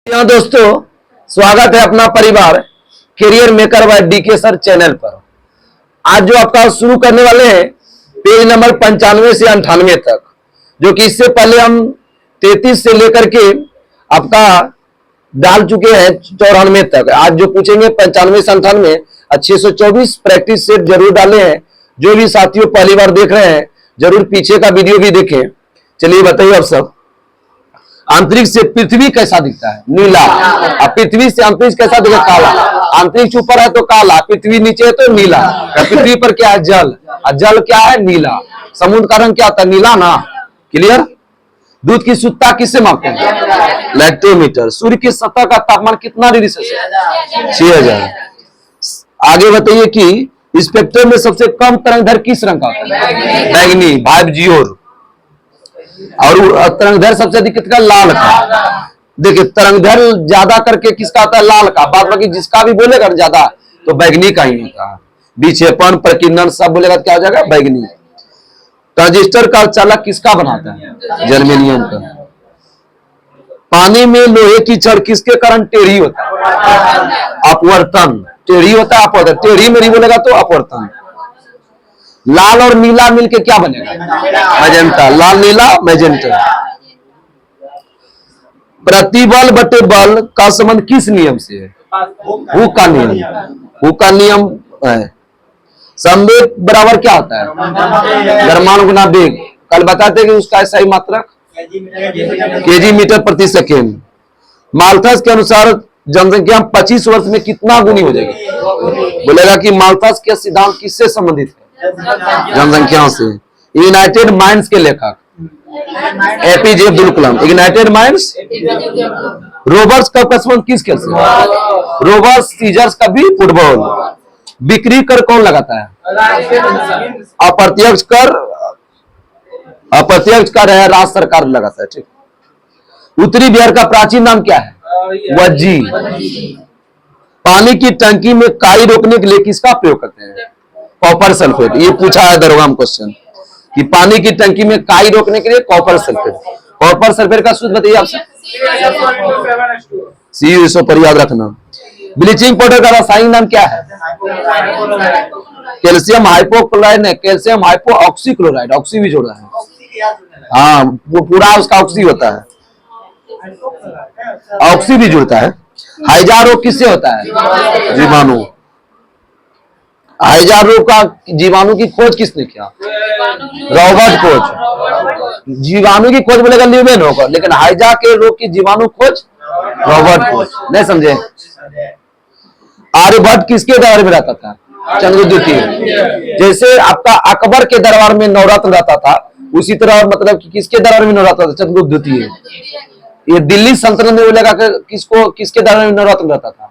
यहाँ दोस्तों स्वागत है अपना परिवार career maker by DK sir channel पर। आज जो आपका शुरू करने वाले हैं पेज नंबर 95 से 98 तक, जो कि इससे पहले हम 33 से लेकर के आपका डाल चुके हैं 94 तक। आज जो पूछेंगे 95 से 98 और 624 प्रैक्टिस सेट जरूर डाले हैं। जो भी साथियों पहली बार देख रहे हैं जरूर पीछे का वीडियो भी देखें। चलिए बताइए आप सब, अंतरिक्ष से पृथ्वी कैसा दिखता है? नीला। अब पृथ्वी से अंतरिक्ष कैसा दिखता है? काला। अंतरिक्ष ऊपर है तो काला, पृथ्वी नीचे है तो नीला। पृथ्वी पर क्या है? जल। और जल क्या है? नीला। समुद्र का रंग क्या होता है? नीला ना। क्लियर? दूध की शुद्धता किससे मापते हैं? लैक्टोमीटर। सूर्य की सतह का तापमान कितना डिग्री सेल्सियस? 6000। आगे बताइए कि स्पेक्ट्रम में सबसे कम तरंगदैर्घ्य किस रंग का होता है? बैंगनी, वाइब जियोर। और तरंगदैर्घ्य सबसे अधिक किसका? लाल का। देखिए तरंगदैर्घ्य ज्यादा करके किसका आता है? लाल का। बाद बाकी जिसका भी बोलेगा ना ज्यादा तो बैगनी का ही होता है। विक्षेपण, प्रकीर्णन सब बोलेगा तो क्या हो जाएगा? बैगनी। ट्रांजिस्टर का चालक किसका बनाता है? जर्मेनियम का। पानी में लोहे की छड़ किसके कारण टेढ़ी होता है? अपवर्तन। टेढ़ी होता है, अपवर्तन। टेढ़ी मेरी बोलेगा तो अपवर्तन। लाल और नीला मिलके क्या बनेगा? मैजेंटा। लाल नीला मैजेंटा। प्रतिबल बटे बल का संबंध किस नियम से है? हुक का नियम। हुक का नियम है। संवेग बराबर क्या होता है? द्रव्यमान गुना वेग। कल बताते कि उसका सही मात्रक केजी मीटर प्रति सेकेंड। माल्थस के अनुसार जनसंख्या 25 वर्ष में कितना गुनी हो जाएगी? बोलेगा कि माल्थस के सिद्धांत किससे संबंधित है? जनसंख्या से। यूनाइटेड माइंड्स के लेखक APJ Abdul Kalam. United minds. Roberts का संबंध किस खेल से? रोबर्ट्स सीजर्स का भी फुटबॉल। बिक्री कर कौन लगाता है? अप्रत्यक्ष कर। अप्रत्यक्ष कर है राज्य सरकार लगाता है। ठीक। उत्तरी बिहार का प्राचीन नाम क्या है? वज्जी। पानी की टंकी में काई रोकने के लिए किसका प्रयोग करते हैं? Copper sulphate. ये पूछा है दरोगा में क्वेश्चन कि पानी की टंकी में काई रोकने के लिए कॉपर सल्फेट। कॉपर सल्फेट का सूत्र बताइए आपसे। CuSO पर याद रखना। ब्लीचिंग पाउडर का रासायनिक नाम क्या है? कैल्शियम हाइपोक्लोराइड है। Calcium hypo oxy chloride. Oxy भी जोड़ा है। हाँ वो पूरा उसका ऑक्सी होता है। ऑक्सी भी जुड़ता है। हाइजा रोग किससे होता है? जीवाणु। हाइजा रोग का जीवाणु की खोज किसने किया? Robert Koch. जीवाणु की खोज बोलेगा ल्यूमेन होगा, लेकिन हाइजा के रोग की जीवाणु खोज रॉबर्ट कोच। नहीं समझे? आर्यभट्ट किसके दरबार में रहता था? चंद्रगुप्त द्वितीय। जैसे आपका अकबर के दरबार में नवरत्न रहता था, उसी तरह मतलब कि किसके दरबार में नवरत्न रहता था? चंद्रगुप्त द्वितीय। ये दिल्ली सल्तनत में बोलेगा कि किसको किसके दरबार में नवरत्न रहता था?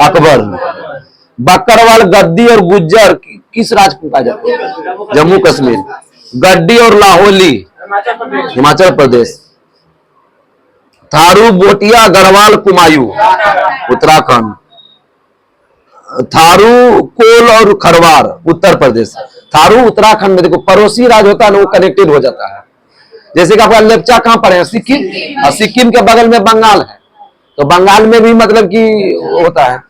अकबर। बकरवाल, गद्दी और गुज्जर किस राज्य में पाए जाते हैं? जम्मू कश्मीर। गद्दी और लाहौली हिमाचल प्रदेश। थारू, बोटिया, गढ़वाल, कुमायूं उत्तराखंड। थारू, कोल और खरवार उत्तर प्रदेश। थारू उत्तराखंड में। देखो पड़ोसी राज्य होता है ना, वो कनेक्टेड हो जाता है। जैसे कि आपका लेप्चा कहां पर है? सिक्किम। और सिक्किम के बगल में बंगाल है, तो बंगाल में भी मतलब कि होता है।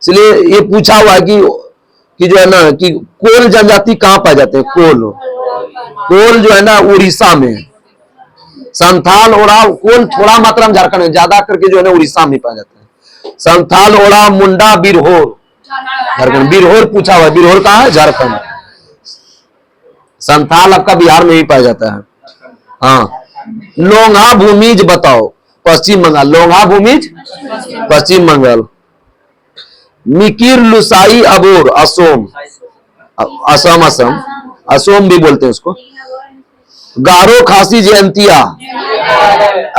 इसलिए ये पूछा हुआ है कि जो है ना कि कोल जनजाति कहां पाए जाते हैं? कोल जो है ना उड़ीसा में। संथाल, ओराव, कोल थोड़ा मात्रा में झारखंड में, ज्यादा करके जो है ना उड़ीसा में पाया जाता है। संथाल, ओराव, मुंडा, बिरहोर झारखंड। बिरहोर पूछा हुआ है। बिरहोर कहां है? झारखंड। संथाल आपका बिहार में ही पाया जाता है। हाँ। लोंगा भूमिज बताओ। पश्चिम बंगाल। लोंगा भूमिज पश्चिम बंगाल। मिकिर लुसाई अबोर असोम। असम। असम असोम भी बोलते हैं उसको। गारो खासी जयंतिया।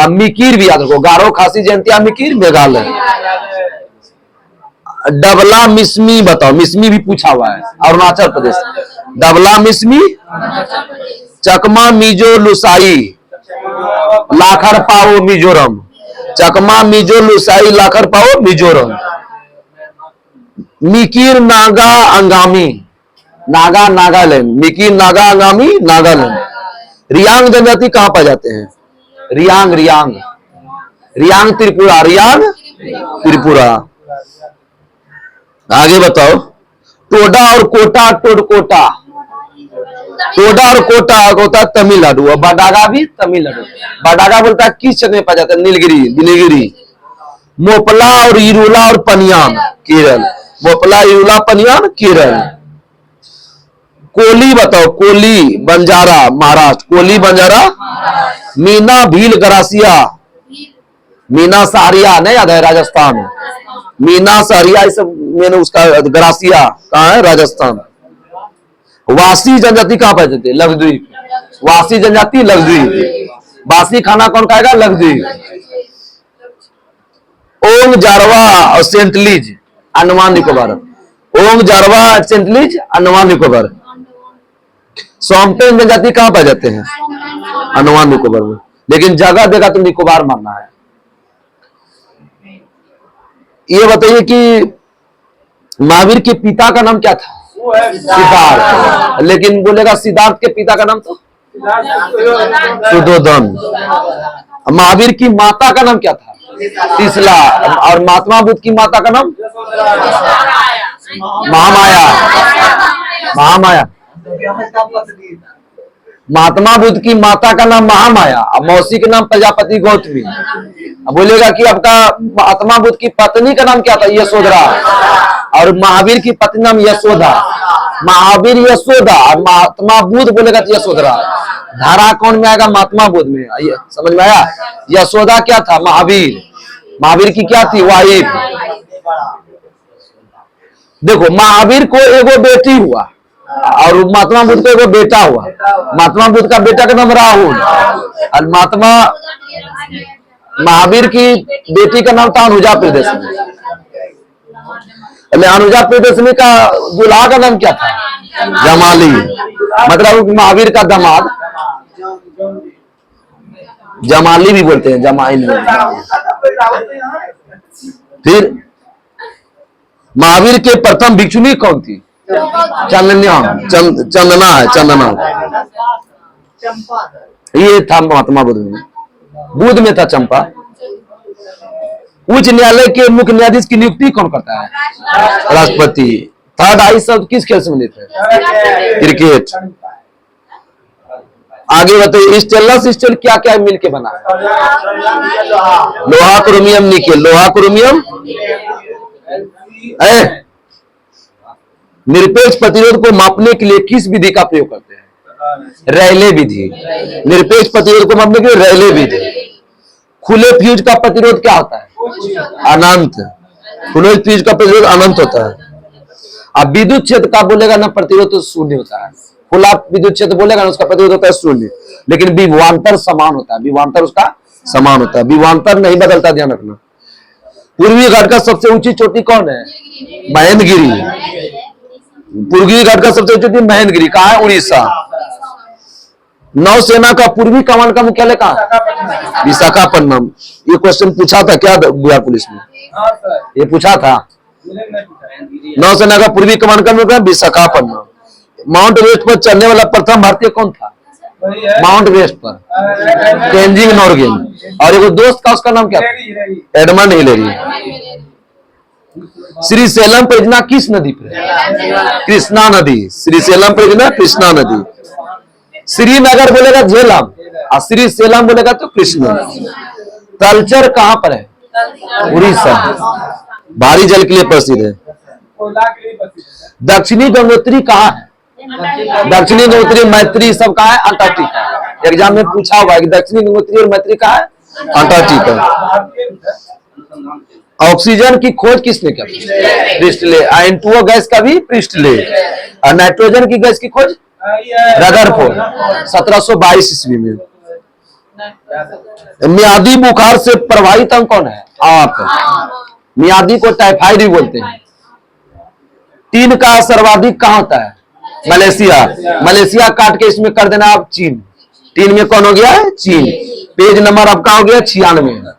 मिकिर भी याद रखो। गारो खासी जयंतिया मिकिर मेघालय। डबला मिसमी बताओ। मिसमी भी पूछा हुआ है। अरुणाचल प्रदेश। डबला मिसमी। चकमा, मिजो, लुसाई, लाखर पाओ मिजोरम। चकमा, मिजो, लुसाई, लाखर पाओ मिजोरम। मिकिर, नागा, अंगामी। नागा नागालैंड। मिकिर, नागा, अंगामी नागालैंड। रियांग जनजाति कहां पाए जाते हैं? रियांग। रियांग रियांग त्रिपुरा, रियांग त्रिपुरा। आगे बताओ, टोडा और कोटा, टोडकोटा। टोडा और कोटा होता है तमिलनाडु, और बडागा भी तमिलनाडु। बडागा बोलता है किस क्षेत्र में पाया जाता है? नीलगिरी, नीलगिरी। मोपला और इरुला और पनियान, केरल। मोपला, इरुला, पनियान, केरल। कोली बताओ, कोली बंजारा, महाराष्ट्र। कोली बंजारा। मीना, भील, गरासिया। मीना सहरिया नहीं याद है, राजस्थान। मीना सहरिया, इस मैंने उसका गरासिया कहाँ है? राजस्थान। वासी जनजाति कहाँ पाए जाते? लक्षद्वीप। वासी जनजाति लक्षद्वीप। बासी खाना कौन खाएगा? लक्षद्वीप। ओंग, जारवा और सेंटलीज, अंडमान निकोबार। ओंग, जारवा, सेंटलीज, अंडमान निकोबार। सोमपेन जनजाति कहाँ पाए जाते हैं? अंडमान निकोबार में। लेकिन जगह देगा तो निकोबार मानना है। ये बताइए कि महावीर के पिता का नाम क्या था? सिद्धार्थ। लेकिन बोलेगा सिद्धार्थ के पिता का नाम तो सुधोधन। महावीर की माता का नाम क्या था? तीसला। और महात्मा बुद्ध की माता का नाम महामाया। महामाया। महात्मा बुद्ध की माता का नाम महामाया, और मौसी का नाम प्रजापति गौतमी। अब बोलेगा कि आपका महात्मा बुद्ध की पत्नी का नाम क्या था? यशोधरा। और महावीर की पत्नी नाम यशोदा। महावीर यशोदा और महात्मा बुद्ध बोलेगा तो यशोधरा। धारा कौन में आएगा? महात्मा बुद्ध में। समझ में आया? यशोदा क्या था? महावीर। महावीर की क्या थी? वाइफ। देखो, महावीर को एगो बेटी हुआ और महात्मा बुद्ध को एगो बेटा हुआ। महात्मा बुद्ध का बेटा का नाम राहुल, और महावीर की बेटी का नाम था अनुजा प्रियदर्शनी। अनुजा प्रियदर्शनी का दूल्हा का नाम क्या था? जमाली। मतलब महावीर का दामाद जमाली भी बोलते हैं, जमाइल। फिर महावीर के प्रथम भिक्षुणी कौन थी? चंदना। चंदना है, चंदना। ये था महात्मा बुद्ध में। बुद्ध में था चंपा। उच्च न्यायालय के मुख्य न्यायाधीश की नियुक्ति कौन करता है? राष्ट्रपति। थर्ड आई शब्द किस खेल से संबंधित है? क्रिकेट। आगे बताइए, स्टेनलेस स्टील क्या क्या मिल के बना है? लोहा, क्रोमियम, निकेल। लोहा, क्रोमियम। निरपेक्ष प्रतिरोध को मापने के लिए किस विधि का प्रयोग करते हैं? रैले विधि। निरपेक्ष प्रतिरोध को मापने के लिए रैले विधि। खुले फ्यूज का प्रतिरोध क्या होता है? अनंत। खुले फ्यूज का प्रतिरोध अनंत होता है। अब विद्युत क्षेत्र का बोलेगा ना प्रतिरोध तो शून्य होता है। खुला विद्युत क्षेत्र बोलेगा ना उसका प्रतिरोध होता है शून्य। लेकिन विभवांतर समान होता है। विभवांतर उसका समान होता है। विभवांतर नहीं बदलता, ध्यान रखना। पूर्वी घाट का सबसे ऊंची चोटी कौन है? महेंद्रगिरी। पूर्वी घाट का सबसे ऊंची चोटी महेंद्रगिरी कहाँ है? उड़ीसा। नौसेना का पूर्वी कमान का मुख्यालय कहाँ है? विशाखापट्टनम। ये क्वेश्चन पूछा था क्या बिहार पुलिस में? ये पूछा था। नौसेना का पूर्वी कमान का मुख्यालय विशाखापट्टनम। माउंट एवरेस्ट पर चढ़ने वाला प्रथम भारतीय कौन था? माउंट एवरेस्ट पर तेंजिंग नोर्गे। और एक दोस्त का, उसका नाम क्या था? Edmund Hillary. श्रीशैलम परियोजना किस नदी पर है? कृष्णा नदी। श्रीशैलम परियोजना कृष्णा नदी। श्रीनगर बोलेगा झेलम, और श्रीशैलम बोलेगा तो कृष्णा। तलचर कहाँ पर है? उड़ीसा। भारी जल के लिए प्रसिद्ध है। दक्षिणी गंगोत्री कहाँ है? दक्षिणी गंगोत्री, मैत्री सब कहाँ है? अंटार्कटिका। एग्जाम में पूछा हुआ है कि दक्षिणी गंगोत्री और मैत्री कहाँ है? अंटार्कटिका। ऑक्सीजन की खोज किसने की? प्रिस्टले। N2O गैस का भी प्रिस्टले। और नाइट्रोजन की गैस की खोज रदरफोर्ड 1722 ईस्वी में। मियादी बुखार से प्रभावित अंग कौन है? आप। मियादी को टाइफाइड भी बोलते हैं। टीन का सर्वाधिक कहाँ होता है? मलेशिया। मलेशिया काट के इसमें कर देना आप चीन। टीन में कौन हो गया है? चीन। पेज नंबर आपका हो गया 96।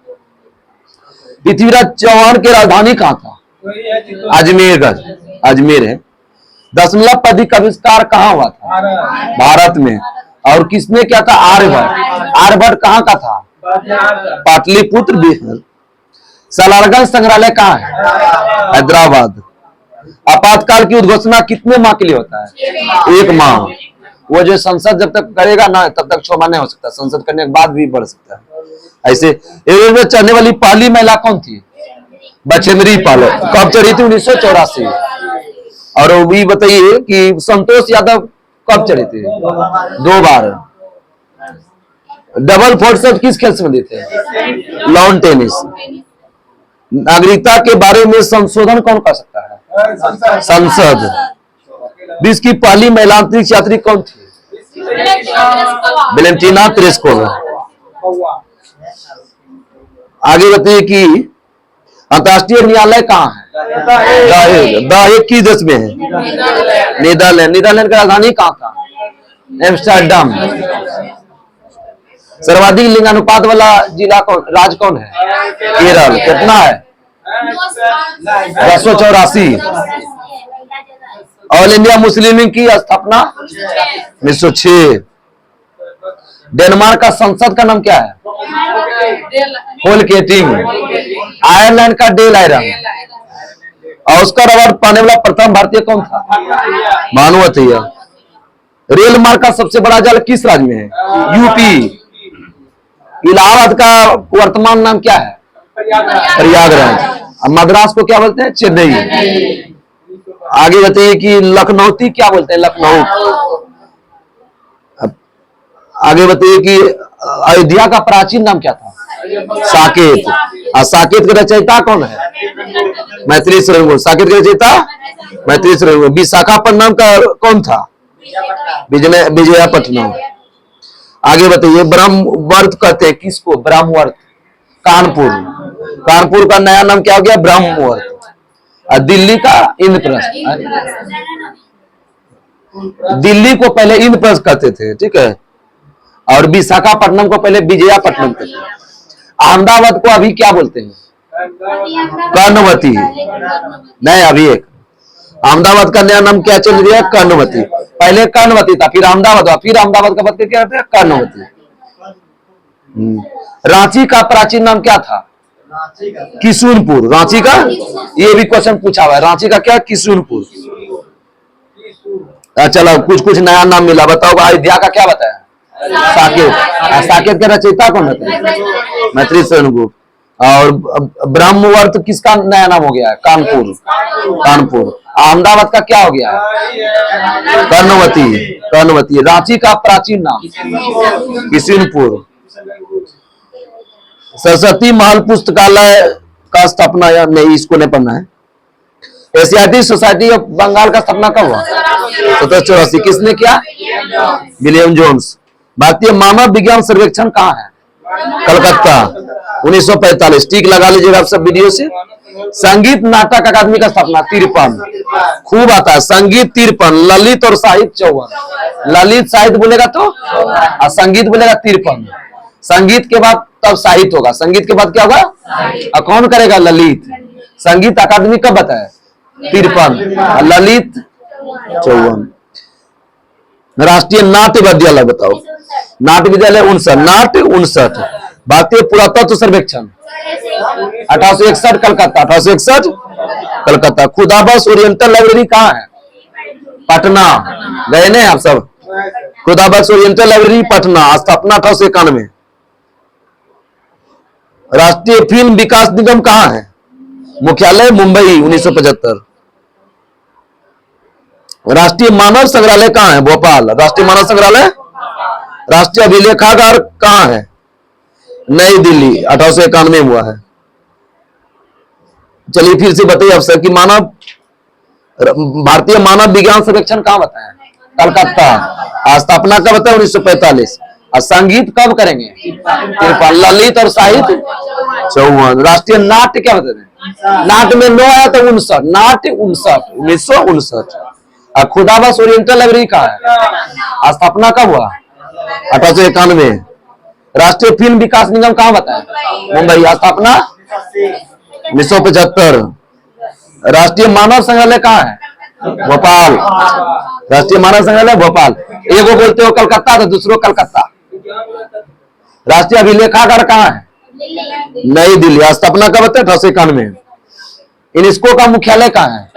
पृथ्वीराज चौहान की राजधानी कहाँ था? अजमेरगढ़। अजमेर है। दशमलव पद्धति का आविष्कार कहाँ हुआ था? भारत में। और किसने क्या था? आर्यभट्ट। आर्यभट्ट कहाँ का था? पाटलिपुत्र बिहार। सलारगंज संग्रहालय कहाँ है? हैदराबाद। आपातकाल की उद्घोषणा कितने माह के लिए होता है? 1 माह। वो जो संसद जब तक करेगा ना तब तक 6 माह नहीं हो सकता, संसद करने के बाद भी बढ़ सकता है। ऐसे एवरेस्ट में चढ़ने वाली पहली महिला कौन थी? बछेंद्री पाल। कब चढ़ी थी? 1984। और वो भी बताइए कि संतोष यादव कब चढ़े थे? 2 बार। डबल फोर्सेट किस खेल से बंधे थे? Lawn tennis. नागरिकता के बारे में संशोधन कौन कर सकता है? संसद। विश्व की पहली महिला अंतरिक्ष यात्री कौन थी? Valentina Tereshkova. आगे बताइए कि अंतर्राष्ट्रीय न्यायालय कहाँ है? द हेग किस देश में है? नीदरलैंड। नीदरलैंड का राजधानी कहाँ था? एम्स्टर्डम। सर्वाधिक लिंगानुपात वाला जिला कौन, राज्य कौन है? केरल। कितना है? 284। ऑल इंडिया मुस्लिम लीग की स्थापना 1906। डेनमार्क का संसद का नाम क्या है? फोल्केटिंग। आयरलैंड का डेल आयरन। ऑस्कर अवार्ड पाने वाला प्रथम भारतीय कौन था? भानुमति। रेल मार्ग का सबसे बड़ा जल किस राज्य में है? यूपी। इलाहाबाद का वर्तमान नाम क्या है? प्रयागराज। मद्रास को क्या बोलते हैं? चेन्नई। आगे बताइए कि लखनऊती क्या बोलते हैं? लखनऊ। आगे बताइए कि अयोध्या का प्राचीन नाम क्या था? साकेत। साकेत के रचयिता कौन है? मैत्री शरण। साकेत के रचयिता मैत्री शरण। विशाखापट्टनम का कौन था? विजयापट्टनम। आगे बताइए ब्रह्मवर्त कहते हैं किसको? ब्रह्मवर्त। कानपुर। कानपुर का नया नाम क्या हो गया? ब्रह्मवर्त। दिल्ली का इंद्रप्रस्थ। दिल्ली को पहले इंद्रप्रस्थ कहते थे, ठीक है, और विशाखापट्टनम को पहले विजयापट्टनम कहते थे। अहमदाबाद को अभी क्या बोलते हैं? कर्णवती। नहीं, अभी एक अहमदाबाद का नया नाम क्या चल रहा है? कर्णवती। पहले कर्णवती था, फिर अहमदाबाद हुआ, फिर अहमदाबाद का बदल के क्या कहते हैं? कर्णवती। रांची का प्राचीन नाम क्या था? किशुनपुर। रांची का ये भी क्वेश्चन पूछा हुआ है। रांची का क्या? किशुनपुर। चलो कुछ कुछ नया नाम मिला। बताओ अयोध्या का क्या बताया? साकेत। साकेत के रचयिता कौन है? मैत्री शरण गुप्त। और ब्रह्मवर्त किसका नया नाम हो गया है? कानपुर। कानपुर। अहमदाबाद का क्या हो गया है? कर्णवती। कर्णवती। रांची का प्राचीन नाम किशुनपुर। सरस्वती महल पुस्तकालय का स्थापना नहीं, इसको नहीं पढ़ना है। एशियाटिक सोसाइटी ऑफ बंगाल का स्थापना कब हुआ? 1784। किसने किया? William Jones. भारतीय मानव विज्ञान सर्वेक्षण कहाँ है? कलकत्ता। 1945। टिक लगा लीजिएगा आप सब वीडियो से। संगीत नाटक अकादमी का स्थापना 53। खूब आता है संगीत 53। ललित और साहित्य 54। ललित साहित्य बोलेगा तो और संगीत बोलेगा 53। संगीत के बाद तब साहित्य होगा। संगीत के बाद क्या होगा? और कौन करेगा? ललित। संगीत अकादमी कब बताया? 53। ललित 54। राष्ट्रीय नाट्य विद्यालय बताओ। नाट्य विद्यालय 59। नाट्य 59। भारतीय पुरातत्व सर्वेक्षण 1861 कलकत्ता। 1861 कलकत्ता। खुदाबख्श ओरिएंटल लाइब्रेरी कहाँ है? पटना। गए नहीं आप सब? Khudabakhsh oriental library Patna. स्थापना 1891। राष्ट्रीय फिल्म विकास निगम कहाँ है? मुख्यालय मुंबई। 1975। राष्ट्रीय मानव संग्रहालय कहाँ है? भोपाल। राष्ट्रीय मानव संग्रहालय। राष्ट्रीय अभिलेखागार कहाँ है? नई दिल्ली। 1891 हुआ है। चलिए फिर से बताइए अफसर की भारतीय मानव विज्ञान सर्वेक्षण कहाँ बताया? कलकत्ता। स्थापना कब बताया? 1945। और संगीत कब करेंगे? 53। ललित और साहित्य 54। राष्ट्रीय नाट्य क्या बताते हैं? नाट्य में 9 आया तो 59। नाट्य 59। 1959। और खुदाबख्श ओरिएंटल लाइब्रेरी कहाँ है? स्थापना कब हुआ? 1891। राष्ट्रीय फिल्म विकास निगम कहाँ बताया? मुंबई। स्थापना 1975। राष्ट्रीय मानव संग्रहालय कहाँ है? भोपाल। राष्ट्रीय मानव संग्रहालय भोपाल। एगो बोलते हो कलकत्ता तो दूसरो कलकत्ता। राष्ट्रीय अभिलेखागार कहाँ है? नई दिल्ली। स्थापना कब होता है? 1891 में। यूनेस्को का मुख्यालय कहाँ है?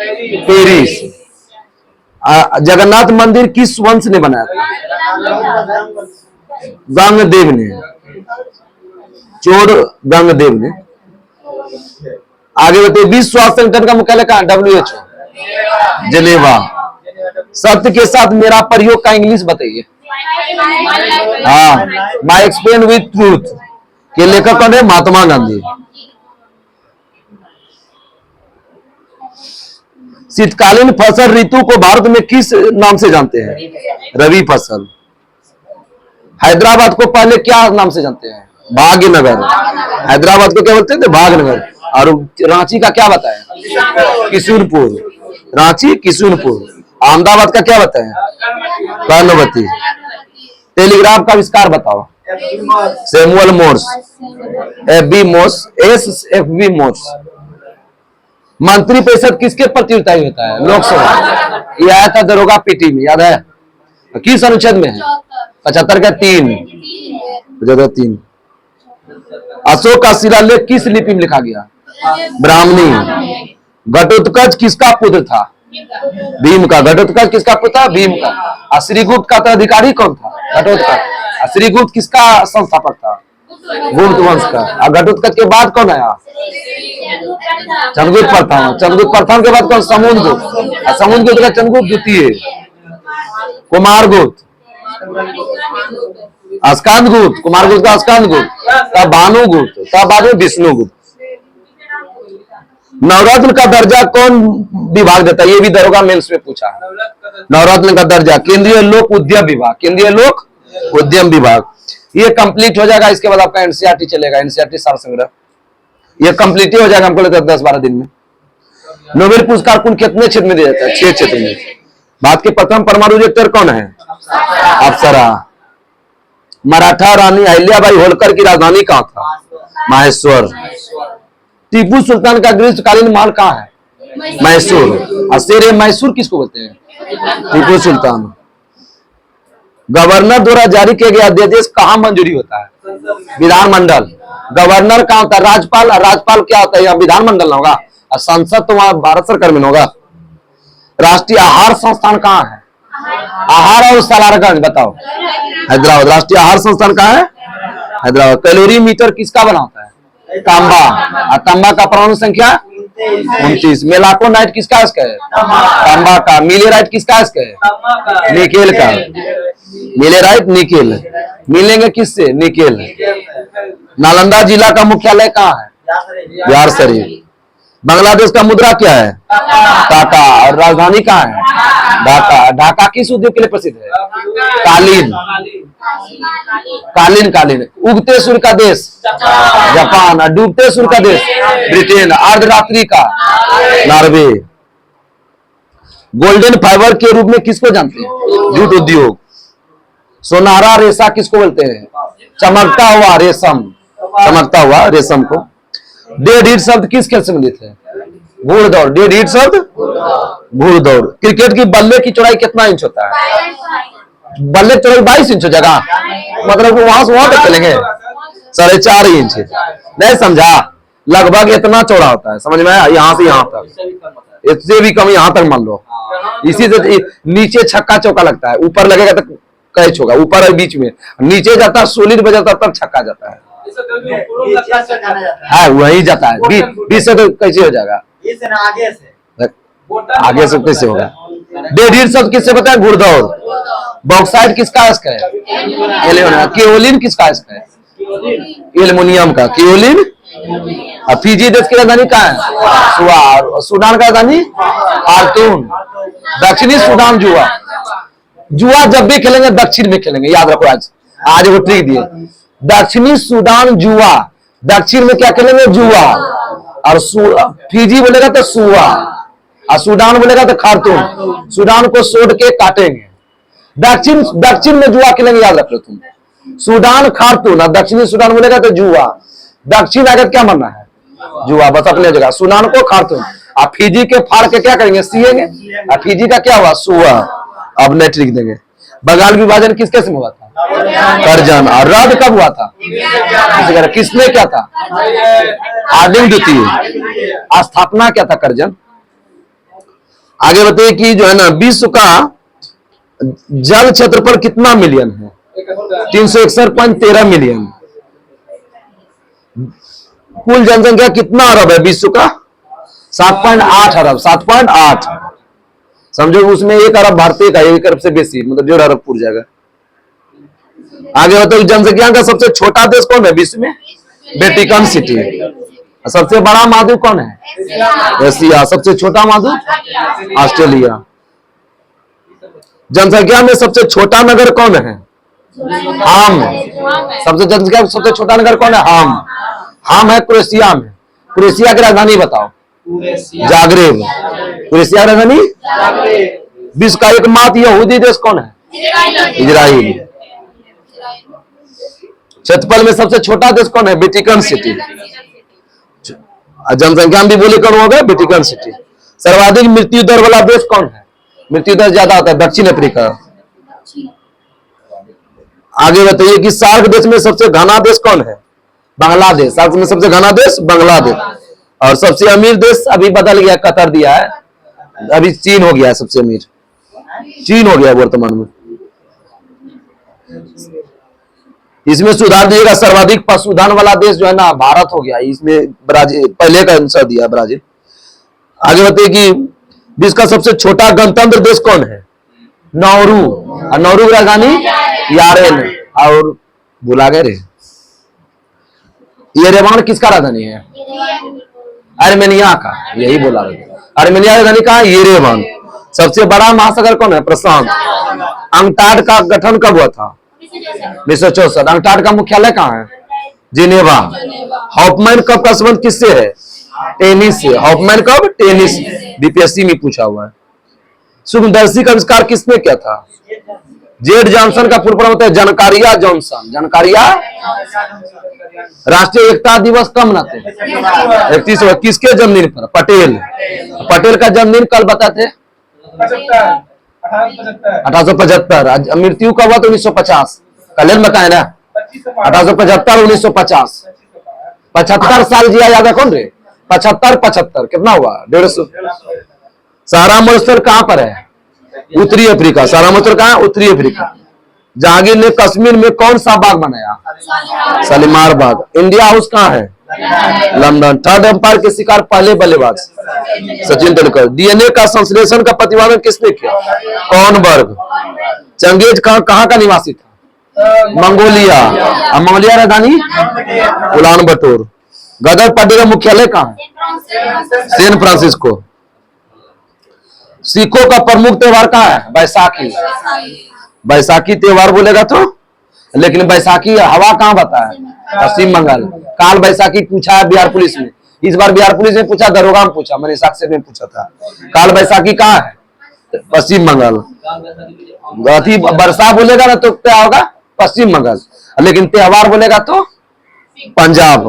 पेरिस। जगन्नाथ मंदिर किस वंश ने बनाया था? गंगदेव ने, चोर गंगदेव ने। आगे बताइए, विश्व स्वास्थ्य संगठन का मुख्यालय कहाँ? WHO, Geneva. सत्य के साथ मेरा प्रयोग का इंग्लिश बताइए। हाँ, माई एक्सप्लेन विथ ट्रूथ के लेखक कौन है? महात्मा गांधी। शीतकालीन फसल ऋतु को भारत में किस नाम से जानते हैं? रबी फसल। हैदराबाद को पहले क्या नाम से जानते हैं? भाग्यनगर। हैदराबाद को क्या बोलते थे? भाग्यनगर। और रांची का क्या बताया? किशुनपुर। रांची किशुनपुर। अहमदाबाद का क्या बताया? कर्णवती। टेलीग्राफ का आविष्कार बताओ। Samuel Morse. FB Morse. FB Morse. मंत्रिपरिषद किसके प्रति उत्तर होता है? लोकसभा। यह आया था दरोगा पीटी में, याद है? किस अनुच्छेद में है? 75 का 3। अशोक का शिलालेख किस लिपि में लिखा गया? ब्राह्मणी। घटोत्कच किसका पुत्र था? भीम का। घटोत्कच किसका पुत्र था? भीम का। श्रीगुप्त का उत्तराधिकारी कौन था? घटोत्कच। श्रीगुप्त किसका संस्थापक था? गुप्त वंश का। और घटोत्कच के बाद कौन आया? चंद्रगुप्त प्रथम। चंद्रगुप्त प्रथम के बाद कौन? समुद्रगुप्त। समुद्रगुप्त का चंद्रगुप्त द्वितीय। कुमारगुप्त। स्कंदगुप्त। कुमारगुप्त का स्कंदगुप्त। तब भानुगुप्त। तब बाद में विष्णुगुप्त। नवरत्न का दर्जा कौन विभाग देता है? ये भी दरोगा मेंस में पूछा है। नवरत्न का दर्जा केंद्रीय लोक उद्यम विभाग। केंद्रीय लोक उद्यम विभाग। ये कंप्लीट हो जाएगा, इसके बाद आपका एनसीईआरटी चलेगा। एनसीईआरटी सार संग्रह ये कंप्लीट ही हो जाएगा, हमको लगता है 10-12 दिन में। नोबेल पुरस्कार कुल कितने क्षेत्र में दिया जाता है? 6 क्षेत्र में। भारत के प्रथम परमाणु रिएक्टर कौन है? अप्सरा। मराठा रानी अहिल्याबाई होलकर की राजधानी कहाँ था? माहेश्वर। टीपू सुल्तान का ग्रीष्मकालीन महल कहाँ है? मैसूर। और शेर मैसूर किसको बोलते हैं? टीपू सुल्तान। गवर्नर द्वारा जारी किया गया अध्यादेश कहाँ मंजूरी होता है? विधानमंडल। गवर्नर कहाँ होता है? राज्यपाल। राज्यपाल क्या होता है? यहाँ विधानमंडल ना होगा, और संसद तो वहां भारत सरकार में होगा। राष्ट्रीय आहार संस्थान कहाँ है? आहार और सलारगंज बताओ। हैदराबाद। राष्ट्रीय आहार संस्थान कहाँ है? हैदराबाद। कैलोरी मीटर किसका बना होता है? तांबा। और तांबा का परमाणु संख्या 29। मेलाकोनाइट किसका है? तांबा का। मिलेराइट किसका है? निकेल का। मिलेराइट निकेल। मिलेंगे किससे? निकेल। नालंदा जिला का मुख्यालय कहाँ है? बिहार शरीफ। बांग्लादेश का मुद्रा क्या है? टाका। और राजधानी कहाँ है? ढाका। ढाका किस उद्योग के लिए प्रसिद्ध है? कालीन। कालीन। उगते सूर्य का देश? जापान। और डूबते सूर्य का देश? ब्रिटेन। अर्धरात्रि का? नॉर्वे। गोल्डन फाइबर के रूप में किसको जानते हैं? जूट उद्योग। सोनारा रेशा किसको बोलते हैं? चमकता हुआ रेशम। चमकता हुआ रेशम को। डेड हिट शब्द किस खेल से संबंधित है? घुड़दौड़। डेड हिट शब्द घुड़दौड़। क्रिकेट की बल्ले की चौड़ाई कितना इंच होता है? बल्ले की चौड़ाई 22 इंच हो जाएगा, मतलब वहां से वहां तक चलेंगे 4.5 इंच। नहीं समझा? लगभग इतना चौड़ा होता है, समझ में आया? यहाँ से यहाँ तक, इससे भी कम यहाँ तक मान लो। इसी से नीचे छक्का चौका लगता है, ऊपर लगेगा तो कैच होगा, ऊपर है बीच में, नीचे जाता है सोलिड बजाता तब छक्का जाता है। हाँ वही जाता है, बीच से तो कैसे हो जाएगा? आगे से कैसे होगा? डेड हिट शब्द किससे पता है? घुड़दौड़। बॉक्साइट किसका है? केओलिन किसका है? एल्युमिनियम का। केओलिन। फिजी देश की राजधानी कहाँ है? सूडान का राजधानी खार्तूम। दक्षिणी सूडान जुआ। जुआ जब भी खेलेंगे दक्षिण में खेलेंगे, याद रखो। आज वो ट्रिक दिए। दक्षिणी सूडान जुआ, दक्षिण में क्या खेलेंगे? जुआ। और फिजी बोलेगा तो सुआ, और सूडान बोलेगा तो खार्तूम। सूडान को सोड के काटेंगे। दक्षिण में जुआ खेलेंगे, याद रख लो तुम। सूडान खार्तूम, और दक्षिणी सूडान बोलेगा तो जुआ। दक्षिण आगे क्या मानना है? जुआ, बस अपने जगह। सूडान को खार्तूम, और फिजी के फाड़ के क्या करेंगे? सिएंगे। और फिजी का क्या हुआ? सुआ। अब नेट लिख देंगे। बंगाल विभाजन किसके समय हुआ था? कर्जन। और रद्द कब हुआ था? किसने क्या था? हार्डिंग द्वितीय। स्थापना क्या था? कर्जन। आगे बताइए कि जो है ना विश्व का जल क्षेत्रफल कितना मिलियन है? 361.13 मिलियन। कुल जनसंख्या कितना अरब है विश्व का? 7.8 अरब। 7.8 समझो, उसमें 1 अरब भारतीय का, 1 अरब से बेसी, मतलब 1.5 अरब पूर जाएगा। आगे बताओ जनसंख्या का सबसे छोटा देश कौन है विश्व में? Vatican city. सबसे बड़ा महाद्वीप कौन है? एशिया। सबसे छोटा महाद्वीप ऑस्ट्रेलिया। जनसंख्या में सबसे छोटा नगर कौन है? हाम। सबसे जनसंख्या सबसे छोटा नगर कौन है? हाम। हाम है क्रोएशिया में। क्रोएशिया की राजधानी बताओ। जागरेब। क्रोएशिया की राजधानी। विश्व का एकमात्र यहूदी देश कौन है? इजराइल। क्षेत्रफल में सबसे छोटा देश कौन है? Vatican city. जनसंख्या में भी बोले कौन होगा? Vatican city. सर्वाधिक मृत्यु दर वाला देश कौन है? मृत्यु दर ज्यादा होता है दक्षिण अफ्रीका। आगे बताइए कि सार्क देश में सबसे घना देश कौन है? बांग्लादेश। सार्क में सबसे घना देश बांग्लादेश। और सबसे अमीर देश अभी बदल गया, कतर दिया है, अभी चीन हो गया है सबसे अमीर। चीन हो गया वर्तमान में। इसमें सुधार दिएगा। सर्वाधिक पशुधन वाला देश जो है ना भारत हो गया। इसमें ब्राजील पहले का आंसर दिया, ब्राजील। आगे बताइए कि विश्व का सबसे छोटा गणतंत्र देश कौन है? नाउरू। और नाउरू की राजधानी यारेन। और भुला गए रे, येरेवान किसका राजधानी है? आर्मेनिया का। यही बोला आर्मेनिया की राजधानी कहाँ है? येरेवान। सबसे बड़ा महासागर कौन है? प्रशांत। अंटार्कटिका का गठन कब हुआ था? 1964। अंटार्कटिका का मुख्यालय कहाँ है? जिनेवा। हॉफमैन कप का संबंध किससे है? टेनिस से। Hoffmann cup tennis. बीपीएससी में पूछा हुआ है। सूक्ष्मदर्शी का आविष्कार किसने किया था? जेड जॉनसन का पूर्ण होता है जानकारिया जॉनसन। जानकारिया। राष्ट्रीय एकता दिवस कब मनाते हैं? 31 किसके जन्मदिन पर? पटेल। पटेल का जन्मदिन कल बताते? 1875। मृत्यु कब हुआ? 1950। कल बताए ना, 1875 1950। 75 साल जिया याद है कौन रे? 75 कितना हुआ? 150। सारा मरुस्थल कहां पर है? उत्तरी अफ्रीका। सारा मरुस्थल कहां है? उत्तरी अफ्रीका। जहांगीर ने कश्मीर में कौन सा बाग बनाया? शालीमार बाग। इंडिया हाउस कहां है? लंदन। थर्ड एम्पायर के शिकार पहले बल्लेबाज सचिन तेंदुलकर। डीएनए का संश्लेषण का प्रतिपादन किसने किया? कॉर्नबर्ग। चंगेज कहां का निवासी था? मंगोलिया। मंगोलिया राजधानी उलान बटोर। गदर पार्टी का मुख्यालय कहां है? San Francisco. सिखों का प्रमुख त्योहार कहां है? बैसाखी। बैसाखी त्योहार बोलेगा तो, लेकिन बैसाखी हवा कहां बता है? पश्चिम बंगाल। काल बैसाखी पूछा है बिहार पुलिस में। इस बार बिहार पुलिस ने पूछा, दरोगा में पूछा, मैंने साक्षर में पूछा था। काल बैसाखी कहां है? पश्चिम बंगाल। अति वर्षा बोलेगा ना तो क्या होगा? पश्चिम बंगाल। लेकिन त्योहार बोलेगा तो पंजाब।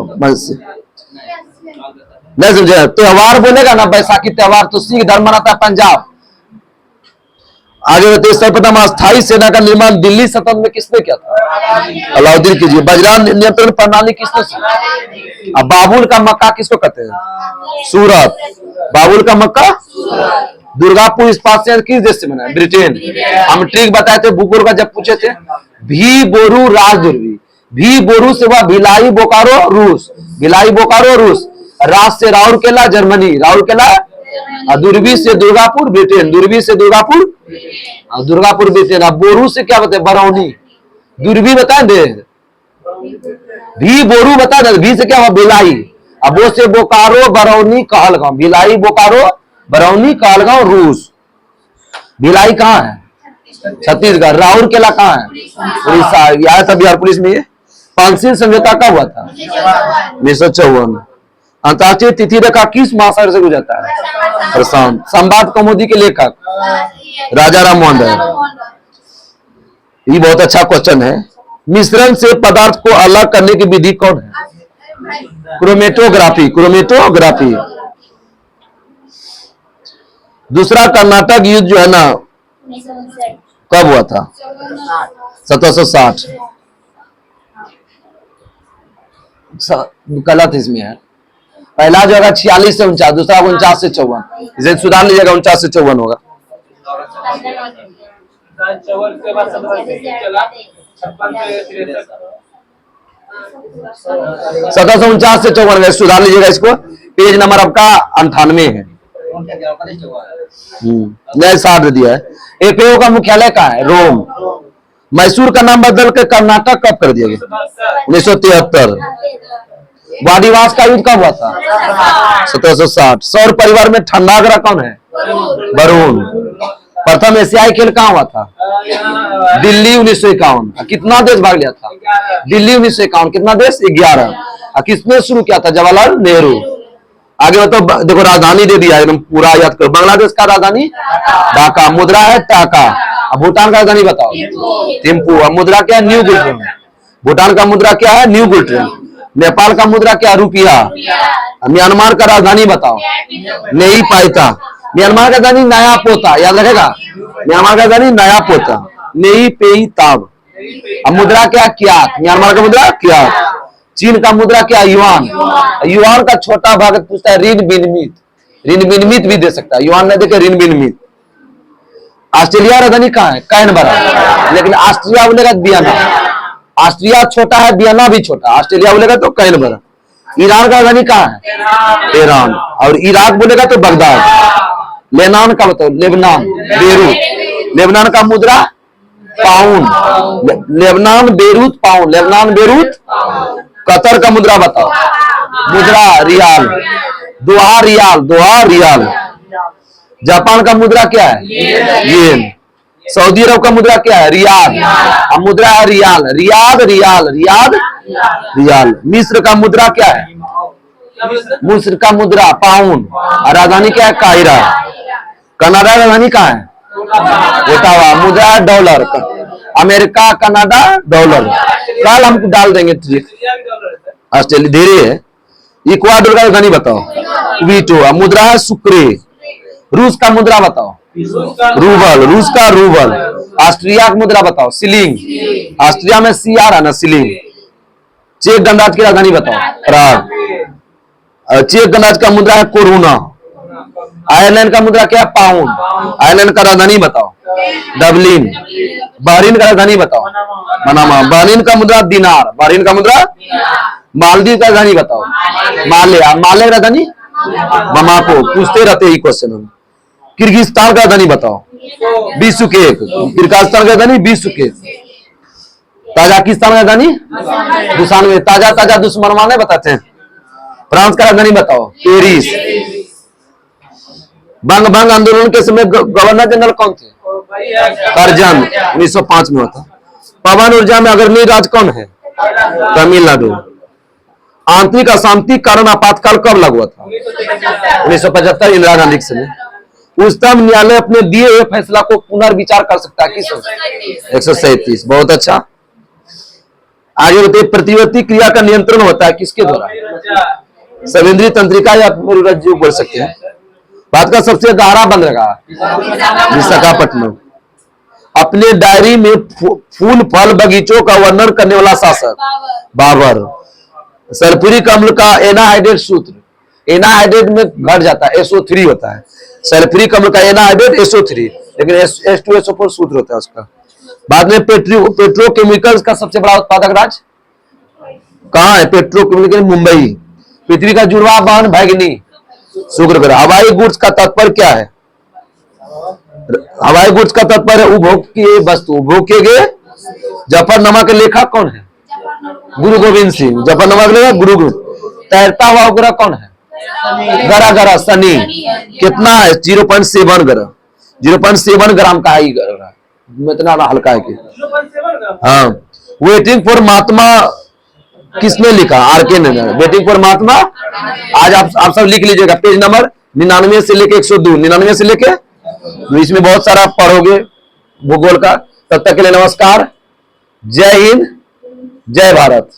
नहीं समझे? त्योहार बोलेगा ना बैसाखी त्योहार तो सिख धर्म मनाता है पंजाब। आगे बताइए सर्वप्रथम अस्थायी सेना का निर्माण दिल्ली सल्तनत में किसने किया था? अलाउद्दीन खिलजी। बजरा नियंत्रण प्रणाली किसने सी? अब बाबुल का मक्का किसको कहते हैं? सूरत। बाबुल का मक्का। दुर्गापुर इस्पात संयंत्र किस देश से बना है? ब्रिटेन। हम ट्रिक बताए थे भूगोल का जब पूछे थे। भी बोरू राजदुर्वी। भी बोरू से हुआ भिलाई बोकारो रूस। भिलाई बोकारो रूस। राज से राउरकेला जर्मनी। राउरकेला। दुर्वी से दुर्गापुर ब्रिटेन। दुर्वी से दुर्गापुर। दुर्गापुर ब्रिटेन। अब बोरू से क्या बताए? बरौनी। दुर्वी बता दे। भी बोरू बता दे। भी से क्या हुआ? भिलाई। अब वो से बोकारो बरौनी कहलगांव। भिलाई बोकारो बरौनी कहलगांव रूस। भिलाई कहाँ है? छत्तीसगढ़। राउरकेला कहाँ है? उड़ीसा। आया था बिहार पुलिस में। ये पांचशील समझौता कब हुआ था? 1954। अंतर्राष्ट्रीय तिथि रेखा किस महासागर से गुजरता है? प्रशांत। संवाद कौमुदी के लेखक राजा राम मोहन राय। ये बहुत अच्छा क्वेश्चन है। मिश्रण से पदार्थ को अलग करने की विधि कौन है? क्रोमेटोग्राफी। क्रोमेटोग्राफी। दूसरा कर्नाटक युद्ध जो है ना कब हुआ था? 1760। गलत इसमें है। पहला जो होगा 46 से 49, दूसरा 49 से 54। इसे सुधार लीजिएगा, 49 से 54 होगा। 1749 से 54 सुधार लीजिएगा इसको। पेज नंबर आपका 98 है। नया 60 दिया है। एपीओ का मुख्यालय कहाँ है? रोम। मैसूर का नाम बदल के कर्नाटक कब कर दिया गया? 1973। वादिवास का युद्ध कब हुआ था? 1760। सौर परिवार में ठंडा ग्रह कौन है? वरुण। प्रथम एशियाई खेल कहाँ हुआ था? दिल्ली 1951। कितना देश भाग लिया था? दिल्ली 1951। कितना देश? 11। किसने शुरू किया था? जवाहरलाल नेहरू। आगे बताओ। देखो राजधानी दे दिया एकदम पूरा याद करो। बांग्लादेश का राजधानी ढाका। मुद्रा है टाका। भूटान का राजधानी बताओ? थिम्पू। मुद्रा क्या है? न्यू गुल्ट्रेन। भूटान का मुद्रा क्या है? न्यू गुल्ट्रेन। नेपाल का मुद्रा क्या? रुपया। म्यांमार का राजधानी बताओ? नई पाइता। म्यांमार का राजधानी नया पोता। याद रखेगा? म्यांमार का राजधानी नया पोता। नई पेई ताब। अब मुद्रा क्या? क्यात। म्यांमार का मुद्रा क्यात। चीन का मुद्रा क्या? युआन। युआन का छोटा भाग पूछता है ऋण विनिमित। ऋण विनिमित भी दे सकता है। युआन ने देखे ऋण विनिमित। ऑस्ट्रेलिया राजधानी कहाँ है? कैनबरा। लेकिन ऑस्ट्रिया बोलेगा वियना। ऑस्ट्रिया छोटा है, वियना भी छोटा। ऑस्ट्रेलिया बोलेगा तो कैनबरा। ईरान का राजधानी कहाँ है? तेहरान। और इराक बोलेगा तो बगदाद। लेबानन का बताओ? लेबनान। बेरूत। लेबनान का मुद्रा pound. Lebanon Beirut pound. Lebanon Beirut. Qatar का मुद्रा बताओ? मुद्रा रियाल। दोहा रियाल। दोहा रियाल। जापान का मुद्रा क्या है? येन। सऊदी अरब का मुद्रा क्या है? रियाल। अब मुद्रा है रियाल। रियाद रियाल। रियाद रियाल। मिस्र का मुद्रा क्या है? मिस्र का मुद्रा पाउंड। राजधानी क्या है? काहिरा। कनाडा राजधानी कहाँ है? ओटावा। मुद्रा है डॉलर। America, Canada, dollar. कल हम डाल देंगे। ऑस्ट्रेलिया धीरे है। इक्वाडोर का राजधानी बताओ? क्विटो। मुद्रा है सुक्रे। रूस का मुद्रा बताओ? रूबल। रूस का रूबल। ऑस्ट्रिया का मुद्रा बताओ? सिलिंग। ऑस्ट्रिया में सी आ रहा ना, सिलिंग। चेक गणराज्य की राजधानी बताओ? प्राग। चेक गणराज्य का मुद्रा है कोरोना। आयरलैंड का मुद्रा क्या है? पाउंड। आयरलैंड का राजधानी बताओ? डबलिन। बहरीन का राजधानी बताओ? मनामा। बहरीन का मुद्रा दिनार। बहरीन का मुद्रा। मालदीव का राजधानी बताओ? माले। माले का राजधानी बमाको। पूछते रहते ही क्वेश्चन। किर्गिस्तान का राजधानी बताओ? बिशकेक। किर्गिस्तान का राजधानी बिशकेक। ताजिकिस्तान का राजधानी दुशानबे। ताजा ताजा दुश्मन बताते हैं। फ्रांस का राजधानी बताओ? पेरिस। बंग भंग आंदोलन के समय गवर्नर जनरल कौन थे? करजन। 1905 में होता। पवन ऊर्जा में अग्रणी राज्य कौन है? तमिलनाडु। आंतरिक अशांति कारण आपातकाल कब लागू हुआ था? 1975। इंदिरा गांधी के समय। उच्चतम न्यायालय अपने दिए हुए फैसला को पुनर्विचार कर सकता है किस? 137। बहुत अच्छा। आगे बताइए। प्रतिवर्ती क्रिया का नियंत्रण होता है किसके द्वारा? संवेदनीय तंत्रिका या मेरुरज्जु बोल सकते हैं। भारत का सबसे गहरा बंदरगाह विशाखापट्टनम। अपने डायरी में फूल फल बगीचों का वर्णन करने वाला शासक? बाबर। सल्फ्यूरिक अम्ल का एनाहाइड्रेट सूत्र? एनाहाइड्रेट में घट जाता है, SO3 होता है। सल्फ्यूरिक अम्ल का एनाहाइड्रेट SO3, लेकिन H2SO4 सूत्र होता है उसका। बाद में पेट्रोकेमिकल्स का सबसे बड़ा उत्पादक राज्य कहाँ है? पेट्रोकेमिकल मुंबई। पृथ्वी का जुड़वा वाहन भैगनी शुक्र ग्रह। हवाई गुड्स का तात्पर्य क्या है? हवाई गुड्स का तात्पर्य उपभोग्य वस्तु। उपभोग्य गए। जफरनामा के लेखक कौन है? गुरु गोविंद सिंह। जफरनामा के लेखक गुरु गोविंद। तैरता हुआ उपग्रह कौन है? गरा गरा शनि। कितना है? 0.7 ग्राम। 0.7 ग्राम का ही ग्रह। इतना हल्का है कि हाँ। वेटिंग फॉर महात्मा किसने लिखा? आर.के. ने। वेटिंग फॉर महात्मा। आज आप सब लिख लीजिएगा। पेज नंबर 99 से लेके 102। 99 से लेके इसमें बहुत सारा पढ़ोगे भूगोल का। तब तक के लिए नमस्कार। जय हिंद, जय भारत।